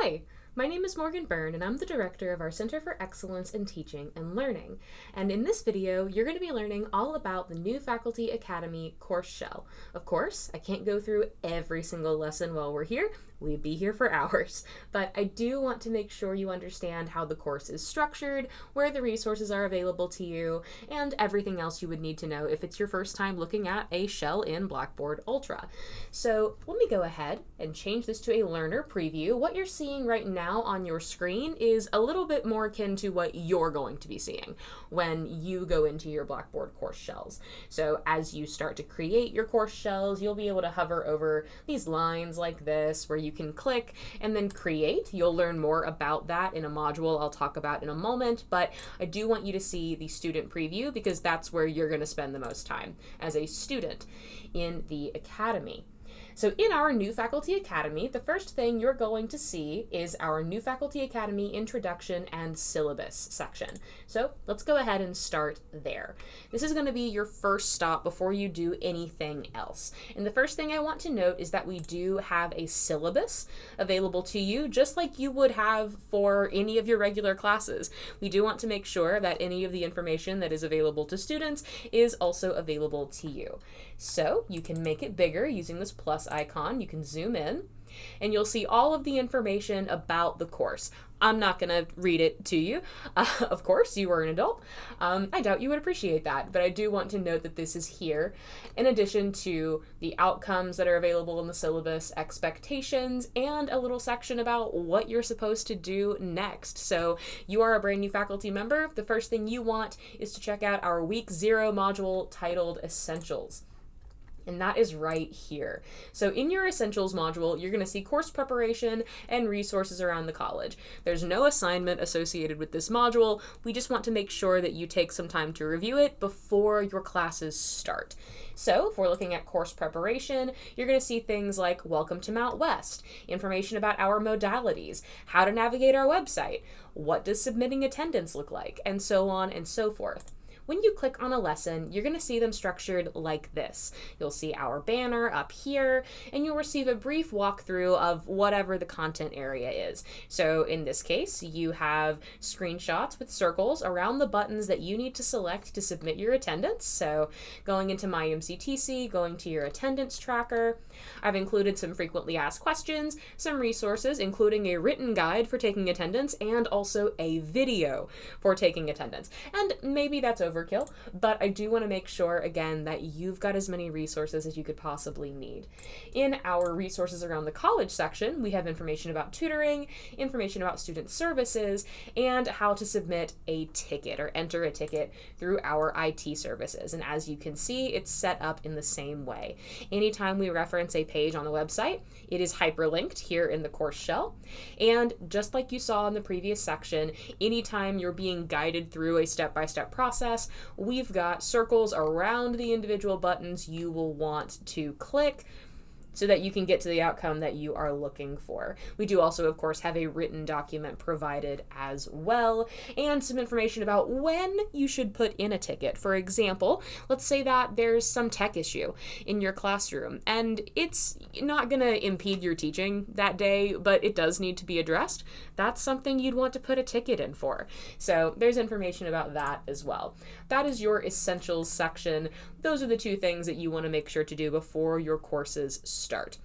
Hi, my name is Morgan Byrne, and I'm the director of our Center for Excellence in Teaching and Learning. And in this video, you're going to be learning all about the new Faculty Academy course shell. Of course, I can't go through every single lesson while we're here. We'd be here for hours. But I do want to make sure you understand how the course is structured, where the resources are available to you, and everything else you would need to know if it's your first time looking at a shell in Blackboard Ultra. So let me go ahead and change this to a learner preview. What you're seeing right now on your screen is a little bit more akin to what you're going to be seeing when you go into your Blackboard course shells. So as you start to create your course shells, you'll be able to hover over these lines like this where you can click and then create. You'll learn more about that in a module I'll talk about in a moment, but I do want you to see the student preview because that's where you're going to spend the most time as a student in the Academy. So in our New Faculty Academy, the first thing you're going to see is our New Faculty Academy Introduction and Syllabus section. So let's go ahead and start there. This is going to be your first stop before you do anything else. And the first thing I want to note is that we do have a syllabus available to you, just like you would have for any of your regular classes. We do want to make sure that any of the information that is available to students is also available to you. So you can make it bigger using this plus icon. You can zoom in and you'll see all of the information about the course. I'm not going to read it to you. Of course, you are an adult. I doubt you would appreciate that, but I do want to note that this is here in addition to the outcomes that are available in the syllabus, expectations, and a little section about what you're supposed to do next. So you are a brand new faculty member. The first thing you want is to check out our Week 0 module titled Essentials. And that is right here. So in your Essentials module, you're going to see course preparation and resources around the college. There's no assignment associated with this module. We just want to make sure that you take some time to review it before your classes start. So if we're looking at course preparation, you're going to see things like Welcome to Mount West, information about our modalities, how to navigate our website, what does submitting attendance look like, and so on and so forth. When you click on a lesson, you're going to see them structured like this. You'll see our banner up here, and you'll receive a brief walkthrough of whatever the content area is. So in this case, you have screenshots with circles around the buttons that you need to select to submit your attendance. So going into My MCTC, going to your attendance tracker. I've included some frequently asked questions, some resources, including a written guide for taking attendance, and also a video for taking attendance. And maybe that's overkill, but I do want to make sure, again, that you've got as many resources as you could possibly need. In our resources around the college section, we have information about tutoring, information about student services, and how to submit a ticket or enter a ticket through our IT services. And as you can see, it's set up in the same way. Anytime we reference a page on the website, it is hyperlinked here in the course shell. And just like you saw in the previous section, anytime you're being guided through a step-by-step process, we've got circles around the individual buttons you will want to click so that you can get to the outcome that you are looking for. We do also, of course, have a written document provided as well, and some information about when you should put in a ticket. For example, let's say that there's some tech issue in your classroom, and it's not going to impede your teaching that day, but it does need to be addressed. That's something you'd want to put a ticket in for. So there's information about that as well. That is your Essentials section. Those are the two things that you want to make sure to do before your courses start.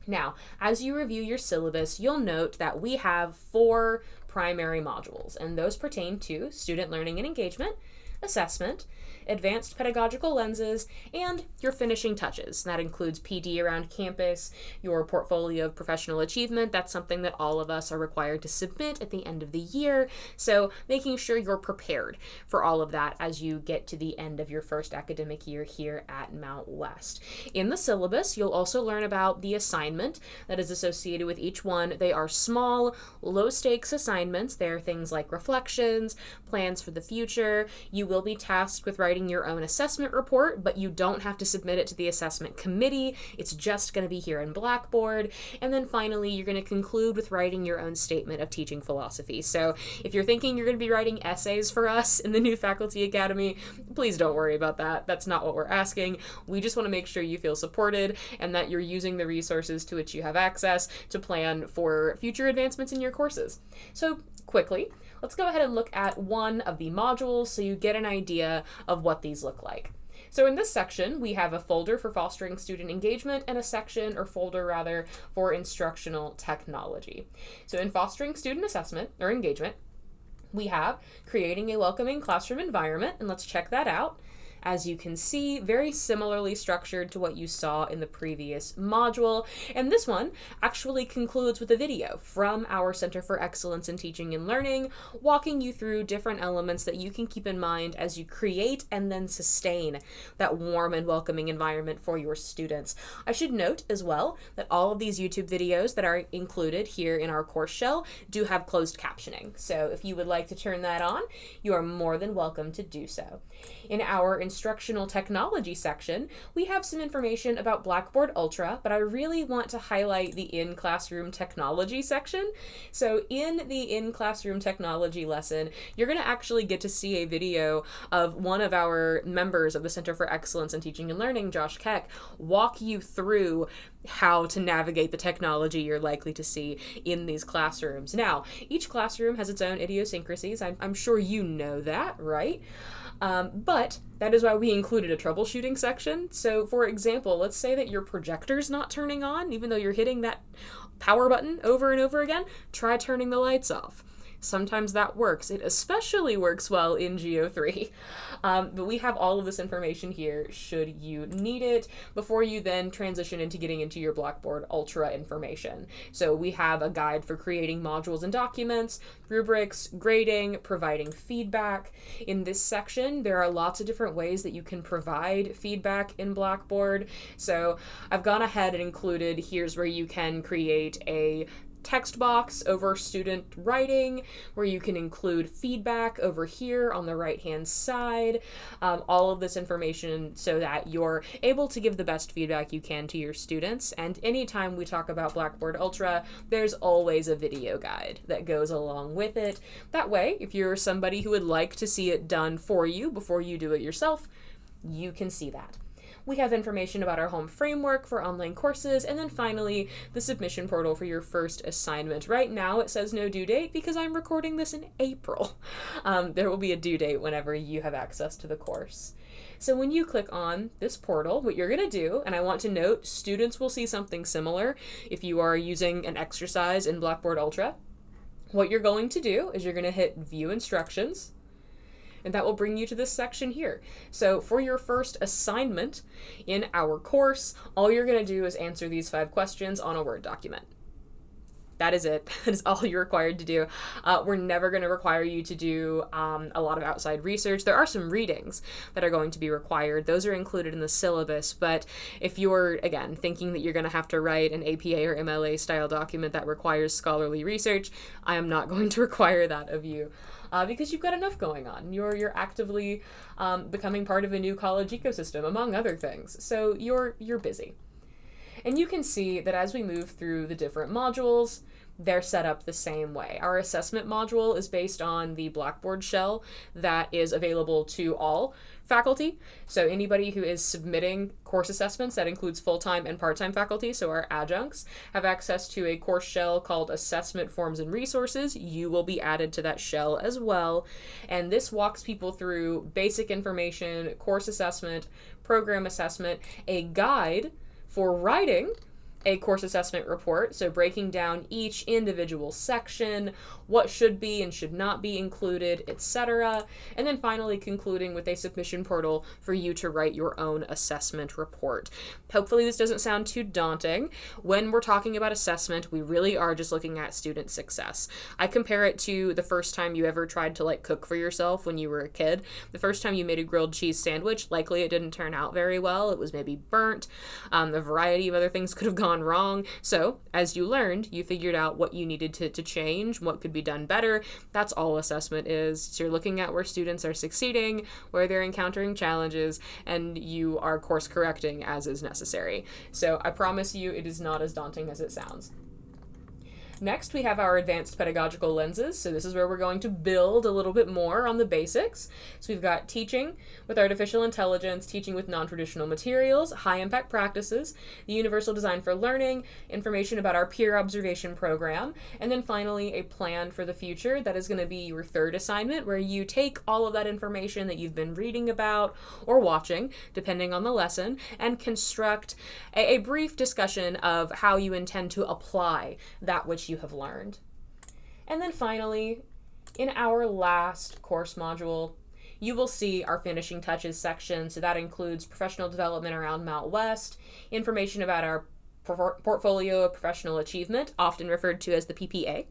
Now, as you review your syllabus, you'll note that we have 4 primary modules, and those pertain to student learning and engagement, assessment, advanced pedagogical lenses, and your finishing touches. That includes PD around campus, your portfolio of professional achievement. That's something that all of us are required to submit at the end of the year. So making sure you're prepared for all of that as you get to the end of your first academic year here at Mount West. In the syllabus, you'll also learn about the assignment that is associated with each one. They are small, low-stakes assignments. They're things like reflections, plans for the future. You will be tasked with writing your own assessment report, but you don't have to submit it to the assessment committee. It's just going to be here in Blackboard. And then finally, you're going to conclude with writing your own statement of teaching philosophy. So if you're thinking you're going to be writing essays for us in the new Faculty Academy, please don't worry about that. That's not what we're asking. We just want to make sure you feel supported and that you're using the resources to which you have access to plan for future advancements in your courses. So quickly, let's go ahead and look at one of the modules so you get an idea of what these look like. So in this section, we have a folder for fostering student engagement and a section, or folder rather, for instructional technology. So in fostering student assessment or engagement, we have creating a welcoming classroom environment, and let's check that out. As you can see, very similarly structured to what you saw in the previous module. And this one actually concludes with a video from our Center for Excellence in Teaching and Learning, walking you through different elements that you can keep in mind as you create and then sustain that warm and welcoming environment for your students. I should note as well that all of these YouTube videos that are included here in our course shell do have closed captioning. So if you would like to turn that on, you are more than welcome to do so. In our instructional technology section, we have some information about Blackboard Ultra, but I really want to highlight the in-classroom technology section. So in the in-classroom technology lesson, you're going to actually get to see a video of one of our members of the Center for Excellence in Teaching and Learning, Josh Keck, walk you through how to navigate the technology you're likely to see in these classrooms. Now, each classroom has its own idiosyncrasies. I'm sure you know that, right? But that is why we included a troubleshooting section. So for example, let's say that your projector's not turning on, even though you're hitting that power button over and over again, try turning the lights off. Sometimes that works. It especially works well in Geo3. But we have all of this information here should you need it before you then transition into getting into your Blackboard Ultra information. So we have a guide for creating modules and documents, rubrics, grading, providing feedback. In this section, there are lots of different ways that you can provide feedback in Blackboard. So I've gone ahead and included, here's where you can create a text box over student writing, where you can include feedback over here on the right hand side, all of this information so that you're able to give the best feedback you can to your students. And anytime we talk about Blackboard Ultra, there's always a video guide that goes along with it. That way, if you're somebody who would like to see it done for you before you do it yourself, you can see that. We have information about our home framework for online courses, and then finally, the submission portal for your first assignment. Right now, it says no due date because I'm recording this in April. There will be a due date whenever you have access to the course. So when you click on this portal, what you're going to do, and I want to note, students will see something similar if you are using an exercise in Blackboard Ultra. What you're going to do is you're going to hit View Instructions, and that will bring you to this section here. So for your first assignment in our course, all you're going to do is answer these 5 questions on a Word document. That is it. That is all you're required to do. We're never going to require you to do a lot of outside research. There are some readings that are going to be required. Those are included in the syllabus, but if you're, again, thinking that you're going to have to write an APA or MLA style document that requires scholarly research, I am not going to require that of you. Because you've got enough going on. You're actively becoming part of a new college ecosystem, among other things. So you're busy. And you can see that as we move through the different modules, they're set up the same way. Our assessment module is based on the Blackboard shell that is available to all faculty. So anybody who is submitting course assessments, that includes full-time and part-time faculty, so our adjuncts, have access to a course shell called Assessment Forms and Resources. You will be added to that shell as well. And this walks people through basic information, course assessment, program assessment, a guide for writing a course assessment report, so breaking down each individual section, what should be and should not be included, etc. And then finally concluding with a submission portal for you to write your own assessment report. Hopefully this doesn't sound too daunting. When we're talking about assessment, we really are just looking at student success. I compare it to the first time you ever tried to cook for yourself when you were a kid. The first time you made a grilled cheese sandwich, likely it didn't turn out very well. It was maybe burnt. A variety of other things could have gone gone wrong. So as you learned, you figured out what you needed to change, what could be done better. That's all assessment is. So you're looking at where students are succeeding, where they're encountering challenges, and you are course correcting as is necessary. So I promise you it is not as daunting as it sounds. Next, we have our advanced pedagogical lenses. So this is where we're going to build a little bit more on the basics. So we've got teaching with artificial intelligence, teaching with non-traditional materials, high impact practices, the universal design for learning, information about our peer observation program, and then finally a plan for the future. That is going to be your third assignment, where you take all of that information that you've been reading about or watching, depending on the lesson, and construct a brief discussion of how you intend to apply that which you have learned. And then finally, in our last course module, you will see our finishing touches section. So that includes professional development around Mount West, information about our portfolio of professional achievement, often referred to as the PPA,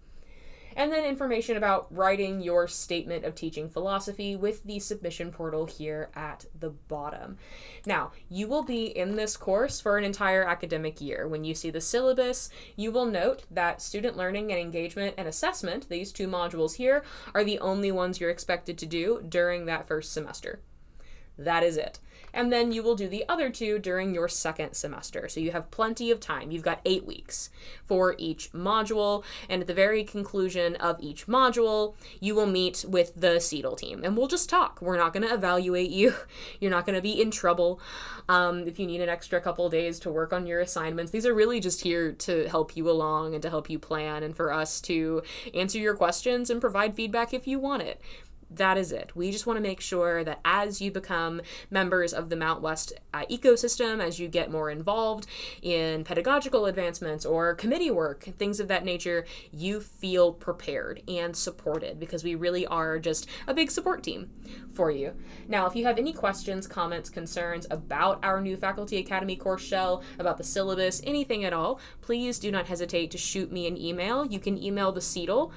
and then information about writing your statement of teaching philosophy with the submission portal here at the bottom. Now, you will be in this course for an entire academic year. When you see the syllabus, you will note that student learning and engagement and assessment, these two modules here, are the only ones you're expected to do during that first semester. That is it. And then you will do the other two during your second semester. So you have plenty of time. You've got 8 weeks for each module. And at the very conclusion of each module, you will meet with the CETL team. And we'll just talk. We're not going to evaluate you. You're not going to be in trouble. If you need an extra couple days to work on your assignments, these are really just here to help you along and to help you plan and for us to answer your questions and provide feedback if you want it. That is it. We just want to make sure that as you become members of the Mount West ecosystem, as you get more involved in pedagogical advancements or committee work, things of that nature, you feel prepared and supported, because we really are just a big support team for you. Now, if you have any questions, comments, concerns about our new Faculty Academy course shell, about the syllabus, anything at all, please do not hesitate to shoot me an email. You can email the CETL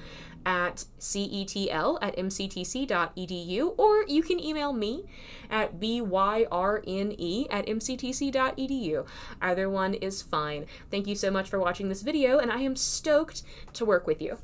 at cetl@mctc.edu, or you can email me at byrne@mctc.edu. Either one is fine. Thank you so much for watching this video, and I am stoked to work with you.